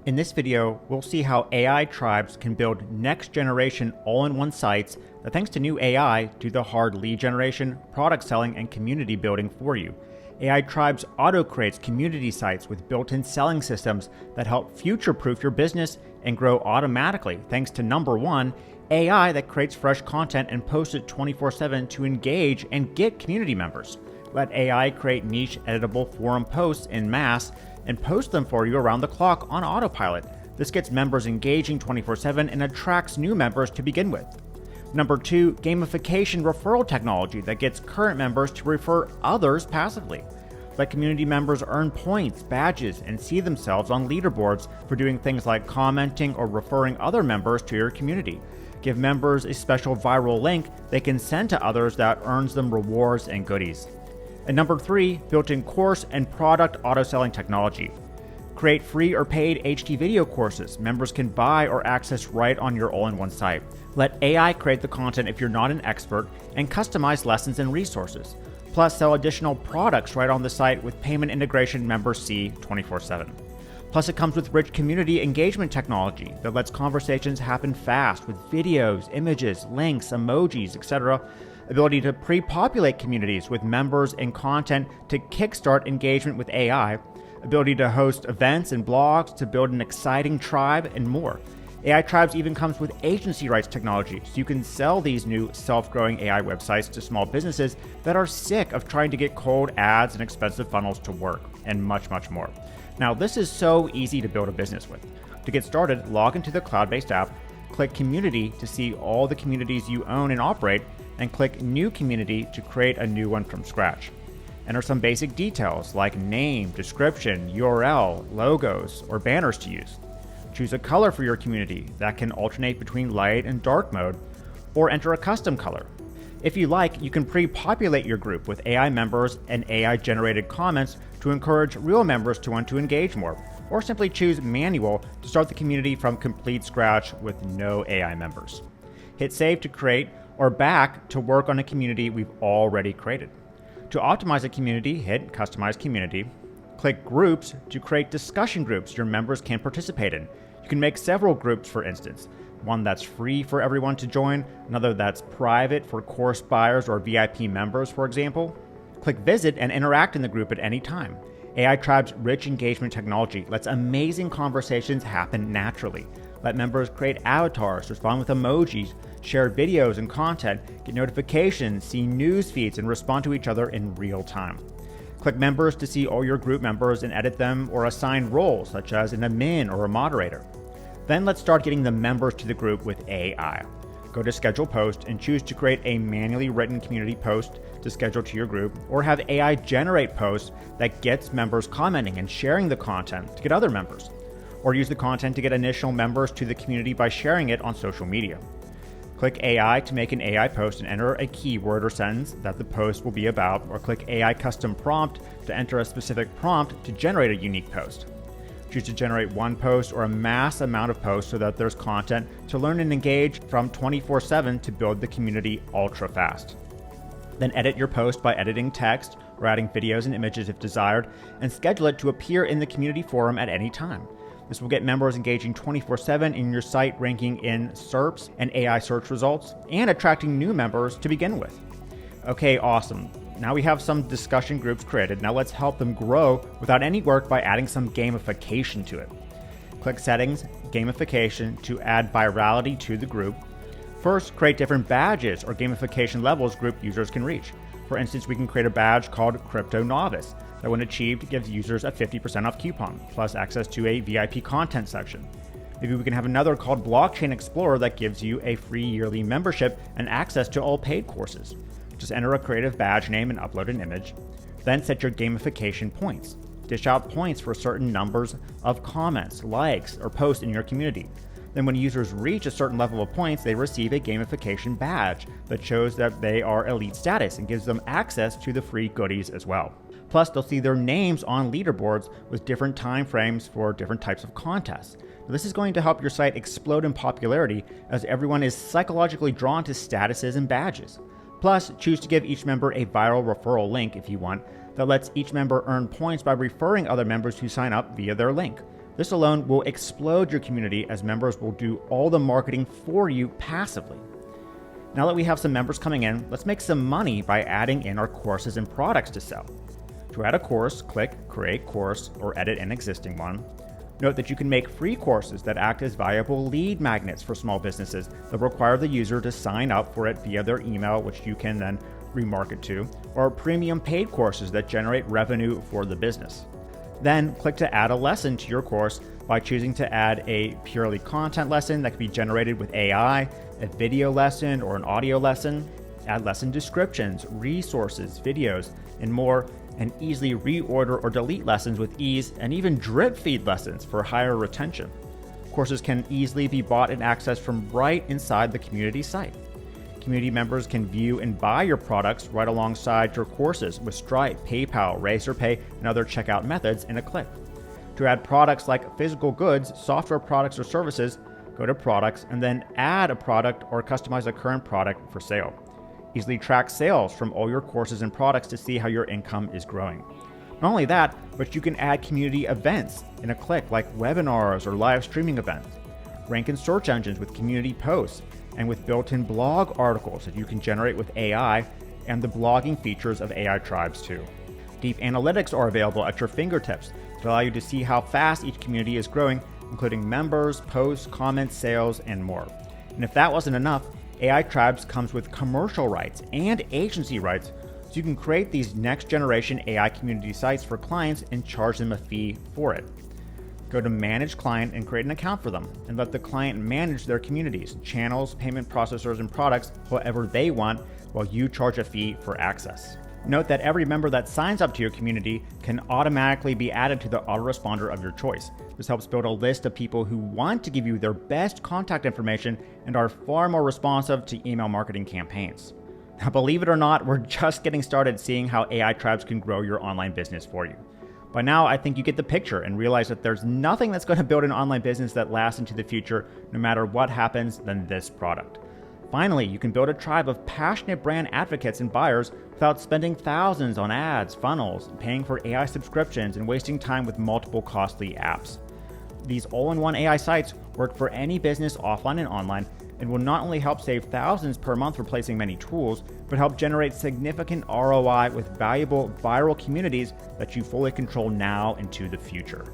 In this video, we'll see how AITribes can build next-generation all-in-one sites that, thanks to new AI, do the hard lead generation, product selling, and community building for you. AITribes auto-creates community sites with built-in selling systems that help future-proof your business and grow automatically, thanks to number one, AI that creates fresh content and posts it 24/7 to engage and get community members. Let AI create niche editable forum posts en masse and post them for you around the clock on Autopilot. This gets members engaging 24/7 and attracts new members to begin with. Number two, gamification referral technology that gets current members to refer others passively. Let community members earn points, badges, and see themselves on leaderboards for doing things like commenting or referring other members to your community. Give members a special viral link they can send to others that earns them rewards and goodies. And number three, built-in course and product auto-selling technology. Create free or paid HD video courses members can buy or access right on your all-in-one site. Let AI create the content if you're not an expert and customize lessons and resources. Plus, sell additional products right on the site with payment integration members see 24/7. Plus, it comes with rich community engagement technology that lets conversations happen fast with videos, images, links, emojis, etc. Ability to pre-populate communities with members and content to kickstart engagement with AI. Ability to host events and blogs to build an exciting tribe, and more. AITribes even comes with agency rights technology, so you can sell these new self-growing AI websites to small businesses that are sick of trying to get cold ads and expensive funnels to work, and much, much more. Now, this is so easy to build a business with. To get started, log into the cloud-based app, click Community to see all the communities you own and operate, and click New Community to create a new one from scratch. Enter some basic details like name, description, URL, logos, or banners to use. Choose a color for your community that can alternate between light and dark mode, or enter a custom color. If you like, you can pre-populate your group with AI members and AI-generated comments to encourage real members to want to engage more, or simply choose manual to start the community from complete scratch with no AI members. Hit save to create, or back to work on a community we've already created. To optimize a community, hit Customize Community. Click Groups to create discussion groups your members can participate in. You can make several groups, for instance. One that's free for everyone to join, another that's private for course buyers or VIP members, for example. Click Visit and interact in the group at any time. AITribes' rich engagement technology lets amazing conversations happen naturally. Let members create avatars, respond with emojis, share videos and content, get notifications, see news feeds, and respond to each other in real time. Click Members to see all your group members and edit them or assign roles, such as an admin or a moderator. Then let's start getting the members to the group with AI. Go to Schedule Post and choose to create a manually written community post to schedule to your group, or have AI generate posts that gets members commenting and sharing the content to get other members. Or use the content to get initial members to the community by sharing it on social media. Click AI to make an AI post and enter a keyword or sentence that the post will be about, or click AI Custom Prompt to enter a specific prompt to generate a unique post. Choose to generate one post or a mass amount of posts so that there's content to learn and engage from 24/7 to build the community ultra fast. Then edit your post by editing text or adding videos and images if desired, and schedule it to appear in the community forum at any time. This will get members engaging 24/7 in your site, ranking in SERPs and AI search results, and attracting new members to begin with. Okay, awesome. Now we have some discussion groups created. Now let's help them grow without any work by adding some gamification to it. Click Settings, Gamification to add virality to the group. First, create different badges or gamification levels group users can reach. For instance, we can create a badge called Crypto Novice that, when achieved, gives users a 50% off coupon, plus access to a VIP content section. Maybe we can have another called Blockchain Explorer that gives you a free yearly membership and access to all paid courses. Just enter a creative badge name and upload an image. Then set your gamification points. Dish out points for certain numbers of comments, likes, or posts in your community. Then when users reach a certain level of points, they receive a gamification badge that shows that they are elite status and gives them access to the free goodies as well. Plus, they'll see their names on leaderboards with different time frames for different types of contests. Now, this is going to help your site explode in popularity as everyone is psychologically drawn to statuses and badges. Plus, choose to give each member a viral referral link if you want that lets each member earn points by referring other members who sign up via their link. This alone will explode your community as members will do all the marketing for you passively. Now that we have some members coming in, let's make some money by adding in our courses and products to sell. To add a course, click Create Course or edit an existing one. Note that you can make free courses that act as valuable lead magnets for small businesses that require the user to sign up for it via their email, which you can then remarket to, or premium paid courses that generate revenue for the business. Then click to add a lesson to your course by choosing to add a purely content lesson that can be generated with AI, a video lesson, or an audio lesson. Add lesson descriptions, resources, videos, and more, and easily reorder or delete lessons with ease, and even drip feed lessons for higher retention. Courses can easily be bought and accessed from right inside the community site. Community members can view and buy your products right alongside your courses with Stripe, PayPal, Razorpay, and other checkout methods in a click. To add products like physical goods, software products, or services, go to Products and then add a product or customize a current product for sale. Easily track sales from all your courses and products to see how your income is growing. Not only that, but you can add community events in a click like webinars or live streaming events. Rank in search engines with community posts and with built-in blog articles that you can generate with AI and the blogging features of AITribes too. Deep analytics are available at your fingertips to allow you to see how fast each community is growing, including members, posts, comments, sales, and more. And if that wasn't enough, AITribes comes with commercial rights and agency rights, so you can create these next generation AI community sites for clients and charge them a fee for it. Go to Manage Client and create an account for them, and let the client manage their communities, channels, payment processors, and products however they want, while you charge a fee for access. Note that every member that signs up to your community can automatically be added to the autoresponder of your choice. This helps build a list of people who want to give you their best contact information and are far more responsive to email marketing campaigns. Now, believe it or not, we're just getting started seeing how AITribes can grow your online business for you. By now, I think you get the picture and realize that there's nothing that's going to build an online business that lasts into the future, no matter what happens, than this product. Finally, you can build a tribe of passionate brand advocates and buyers without spending thousands on ads, funnels, paying for AI subscriptions, and wasting time with multiple costly apps. These all-in-one AI sites work for any business offline and online and will not only help save thousands per month replacing many tools, but help generate significant ROI with valuable viral communities that you fully control now into the future.